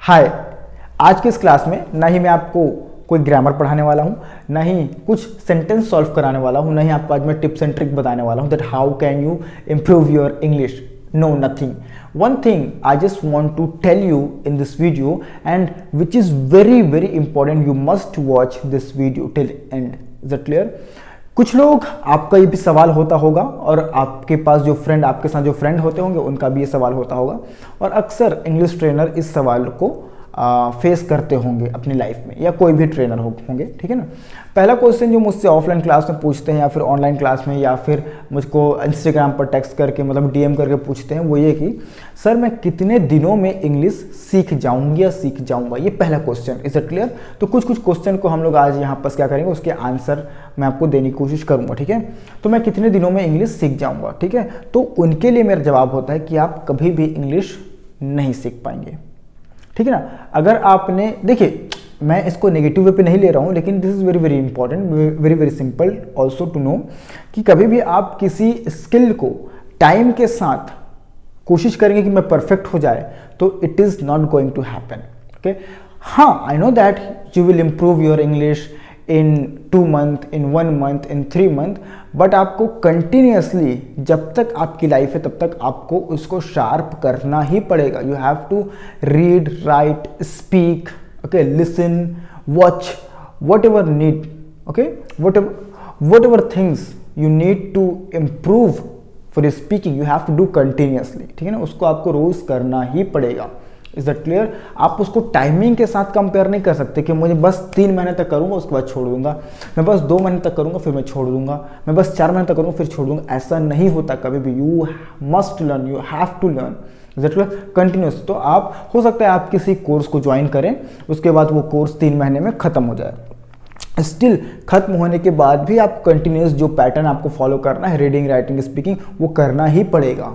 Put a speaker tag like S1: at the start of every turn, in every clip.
S1: हाय, आज की इस क्लास में ना ही मैं आपको कोई ग्रामर पढ़ाने वाला हूँ, ना ही कुछ सेंटेंस सॉल्व कराने वाला हूँ, ना ही आपको आज मैं टिप्स एंड ट्रिक बताने वाला हूँ that how can you improve your English. No, nothing. One thing I just want to tell you in this video, and which is very very important, you must watch this video till end. Is that clear? कुछ लोग आपका ये भी सवाल होता होगा और आपके पास जो फ्रेंड, आपके साथ जो फ्रेंड होते होंगे उनका भी ये सवाल होता होगा, और अक्सर इंग्लिश ट्रेनर इस सवाल को फेस करते होंगे अपनी लाइफ में, या कोई भी ट्रेनर होंगे, ठीक है ना। पहला क्वेश्चन जो मुझसे ऑफलाइन क्लास में पूछते हैं या फिर ऑनलाइन क्लास में या फिर मुझको इंस्टाग्राम पर टेक्स्ट करके मतलब डीएम करके पूछते हैं, वो ये कि सर मैं कितने दिनों में इंग्लिश सीख जाऊंगी या सीख जाऊंगा। ये पहला क्वेश्चन। Is it clear? तो कुछ कुछ क्वेश्चन को हम लोग आज यहाँ पर क्या करेंगे, उसके आंसर मैं आपको देने की कोशिश करूँगा, ठीक है। तो मैं कितने दिनों में इंग्लिश सीख जाऊँगा, ठीक है। तो उनके लिए मेरा जवाब होता है कि आप कभी भी इंग्लिश नहीं सीख पाएंगे, ठीक है ना। अगर आपने, देखिए मैं इसको नेगेटिव वे पे नहीं ले रहा हूँ, लेकिन this is very very important, very very simple also to know कि कभी भी आप किसी स्किल को टाइम के साथ कोशिश करेंगे कि मैं परफेक्ट हो जाए, तो it is not going to happen, okay. हाँ, I know that you will improve your English in 2 month, in 1 month, in 3 month, but आपको कंटिन्यूसली जब तक आपकी लाइफ है तब तक आपको उसको शार्प करना ही पड़ेगा। You have to read, write, speak, okay, listen, watch, whatever need, okay, whatever things you need to improve for speaking, you have to do continuously, ठीक है ना। उसको आपको रोज करना ही पड़ेगा। Is that clear? आप उसको टाइमिंग के साथ कंपेयर नहीं कर सकते कि मुझे बस 3 महीने तक करूंगा उसके बाद छोड़ दूंगा, मैं बस 2 महीने तक करूंगा फिर मैं छोड़ दूंगा, मैं बस 4 महीने तक करूंगा फिर छोड़ दूंगा। ऐसा नहीं होता कभी भी। You must learn, you have to learn. Is that clear? Continuous. तो आप, हो सकता है आप किसी कोर्स को ज्वाइन करें, उसके बाद वो कोर्स 3 महीने में खत्म हो जाए, स्टिल खत्म होने के बाद भी आप कंटिन्यूस जो पैटर्न आपको फॉलो करना है, रीडिंग, राइटिंग, स्पीकिंग, वो करना ही पड़ेगा।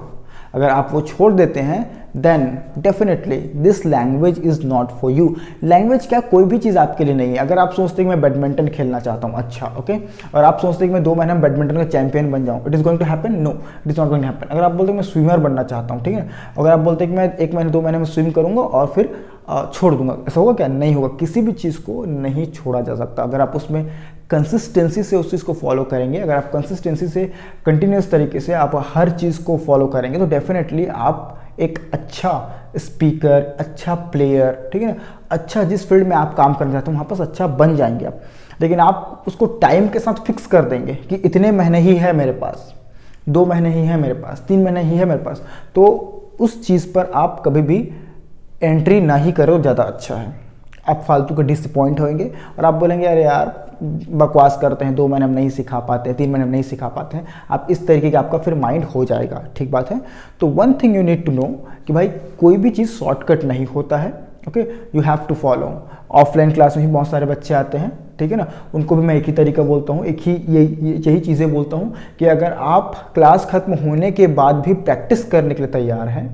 S1: अगर आप वो छोड़ देते हैं then definitely this language is not for you. Language क्या, कोई भी चीज़ आपके लिए नहीं है। अगर आप सोचते हैं कि मैं बैडमिंटन खेलना चाहता हूँ, अच्छा, ओके, और आप सोचते हैं कि मैं 2 महीने में बैडमिंटन का चैंपियन बन जाऊँ, it is going to happen? No, it is not going to happen. अगर आप बोलते हैं मैं स्विमर बनना चाहता हूँ, ठीक है, अगर आप बोलते हैं कि मैं 1 महीने 2 महीने में स्विम करूँगा और फिर छोड़ दूंगा, ऐसा होगा क्या? नहीं होगा। किसी भी चीज़ को नहीं छोड़ा जा सकता। अगर आप उसमें कंसिस्टेंसी से उस चीज़ को फॉलो करेंगे, अगर आप कंसिस्टेंसी से कंटिन्यूस तरीके से आप हर चीज़ को फॉलो करेंगे, तो डेफिनेटली आप एक अच्छा स्पीकर, अच्छा प्लेयर, ठीक है ना, अच्छा जिस फील्ड में आप काम करना चाहते हो वहाँ पर अच्छा बन जाएंगे आप। लेकिन आप उसको टाइम के साथ फिक्स कर देंगे कि इतने महीने ही है मेरे पास, 2 महीने ही है मेरे पास, 3 महीने ही है मेरे पास, तो उस चीज़ पर आप कभी भी एंट्री ना ही करो, ज़्यादा अच्छा है। आप फालतू के डिसअपॉइंट होंगे और आप बोलेंगे अरे यार बकवास करते हैं, 2 महीने हम नहीं सिखा पाते हैं, 3 महीने हम नहीं सिखा पाते हैं। आप इस तरीके का आपका फिर माइंड हो जाएगा, ठीक बात है। तो one thing you need to know कि भाई कोई भी चीज़ शॉर्टकट नहीं होता है, okay, you have to follow. Offline class में भी बहुत सारे बच्चे आते हैं, ठीक है ना, उनको भी मैं एक ही तरीका बोलता हूँ, एक ही यही चीज़ें बोलता हूँ कि अगर आप क्लास खत्म होने के बाद भी प्रैक्टिस करने के लिए तैयार हैं,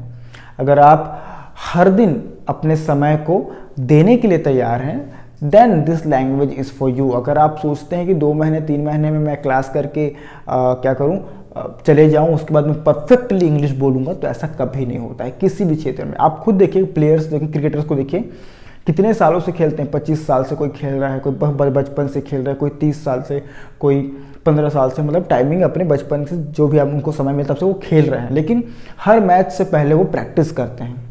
S1: अगर आप हर दिन अपने समय को देने के लिए तैयार हैं, then this language is for you. अगर आप सोचते हैं कि 2 महीने 3 महीने में मैं क्लास करके क्या करूं, चले जाऊं, उसके बाद मैं परफेक्टली इंग्लिश बोलूंगा, तो ऐसा कभी नहीं होता है किसी भी क्षेत्र में। आप खुद देखिए, प्लेयर्स देखिए, क्रिकेटर्स को देखिए, कितने सालों से खेलते हैं। 25 साल से कोई खेल रहा है, कोई बचपन से खेल रहा है, कोई 30 साल से, कोई 15 साल से, मतलब टाइमिंग अपने बचपन से जो भी आप उनको समय मिलता है तब से वो खेल रहे हैं। लेकिन हर मैच से पहले वो प्रैक्टिस करते हैं,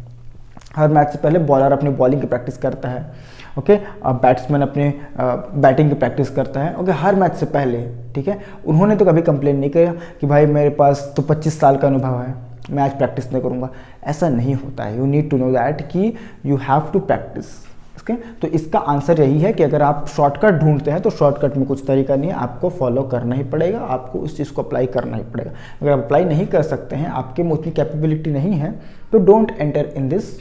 S1: हर मैच से पहले बॉलर अपनी बॉलिंग की प्रैक्टिस करता है, ओके, बैट्समैन अपने बैटिंग की प्रैक्टिस करता है, ओके, हर मैच से पहले, ठीक है। उन्होंने तो कभी कंप्लेन नहीं किया कि भाई मेरे पास तो 25 साल का अनुभव है, मैं आज प्रैक्टिस नहीं करूँगा। ऐसा नहीं होता है। You need to know that कि you have to practise, okay. तो इसका आंसर यही है कि अगर आप शॉर्टकट ढूंढते हैं तो शॉर्टकट में कुछ तरीका नहीं है, आपको फॉलो करना ही पड़ेगा, आपको उस चीज़ को अप्लाई करना ही पड़ेगा। अगर आप अप्लाई नहीं कर सकते हैं, आपके में उतनी कैपेबिलिटी नहीं है, तो don't enter in this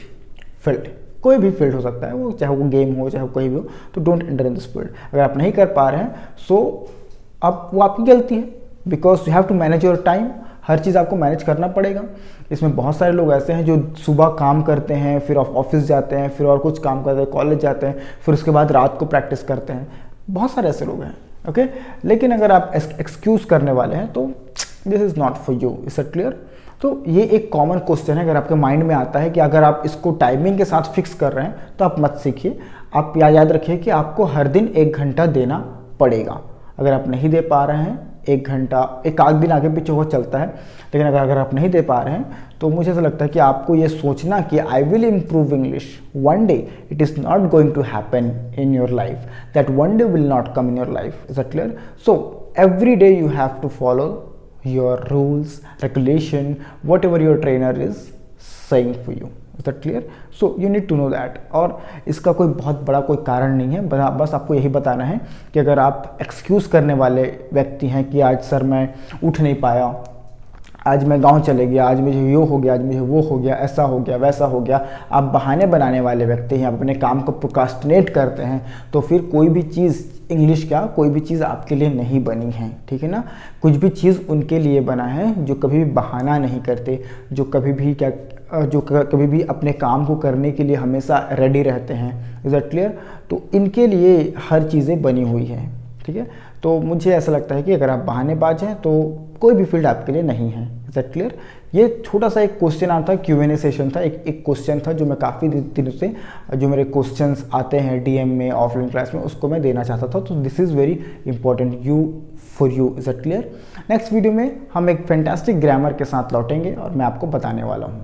S1: field. कोई भी फील्ड हो सकता है, वो चाहे वो गेम हो, चाहे कोई भी हो, तो don't enter in this field. अगर आप नहीं कर पा रहे हैं सो अब वो आपकी गलती है, because you have to manage your time. हर चीज़ आपको मैनेज करना पड़ेगा। इसमें बहुत सारे लोग ऐसे हैं जो सुबह काम करते हैं, फिर ऑफिस जाते हैं, फिर और कुछ काम करते हैं, कॉलेज जाते हैं, फिर उसके बाद रात को प्रैक्टिस करते हैं। बहुत सारे ऐसे लोग हैं, ओके। लेकिन अगर आप एक्सक्यूज़ करने वाले हैं तो this is not for you. Is it clear? तो ये एक कॉमन क्वेश्चन है, अगर आपके माइंड में आता है कि अगर आप इसको टाइमिंग के साथ फिक्स कर रहे हैं तो आप मत सीखिए। आप याद रखिए कि आपको हर दिन 1 घंटा देना पड़ेगा। अगर आप नहीं दे पा रहे हैं 1 घंटा, एक आध दिन आगे पीछे हो चलता है, लेकिन अगर आप नहीं दे पा रहे हैं तो मुझे ऐसा लगता है कि आपको ये सोचना कि I will improve English one day, it is not going to happen in your life, that one day will not come in your life. Is that clear? So every day you have to follow your rules, regulation, whatever your trainer is saying for you. Is that clear? So you need to know that. और इसका कोई बहुत बड़ा कोई कारण नहीं है, बस आपको यही बताना है कि अगर आप एक्सक्यूज़ करने वाले व्यक्ति हैं कि आज सर मैं उठ नहीं पाया, आज मैं गांव चले गया, आज मुझे ये हो गया, आज मुझे वो हो गया, ऐसा हो गया, वैसा हो गया, आप बहाने बनाने वाले व्यक्ति हैं, आप अपने काम को प्रोक्रास्टिनेट करते हैं, तो फिर कोई भी चीज़ इंग्लिश क्या, कोई भी चीज़ आपके लिए नहीं बनी है। ठीक है ना? कुछ भी चीज़ उनके लिए बना है जो कभी भी बहाना नहीं करते, जो कभी भी अपने काम को करने के लिए हमेशा रेडी रहते हैं। Is that clear? तो इनके लिए हर चीज़ें बनी हुई हैं। ठीक है? तो मुझे ऐसा लगता है कि अगर आप बहानेबाज हैं तो कोई भी फील्ड आपके लिए नहीं है। Is that clear? ये छोटा सा एक क्वेश्चन आता है, Q&A सेशन था, एक क्वेश्चन था जो मैं काफ़ी दिनों से, जो मेरे क्वेश्चंस आते हैं DM में, ऑफलाइन क्लास में, उसको मैं देना चाहता था। तो this is very important for you. Is that clear? Next video में हम एक फैंटास्टिक ग्रामर के साथ लौटेंगे और मैं आपको बताने वाला हूँ।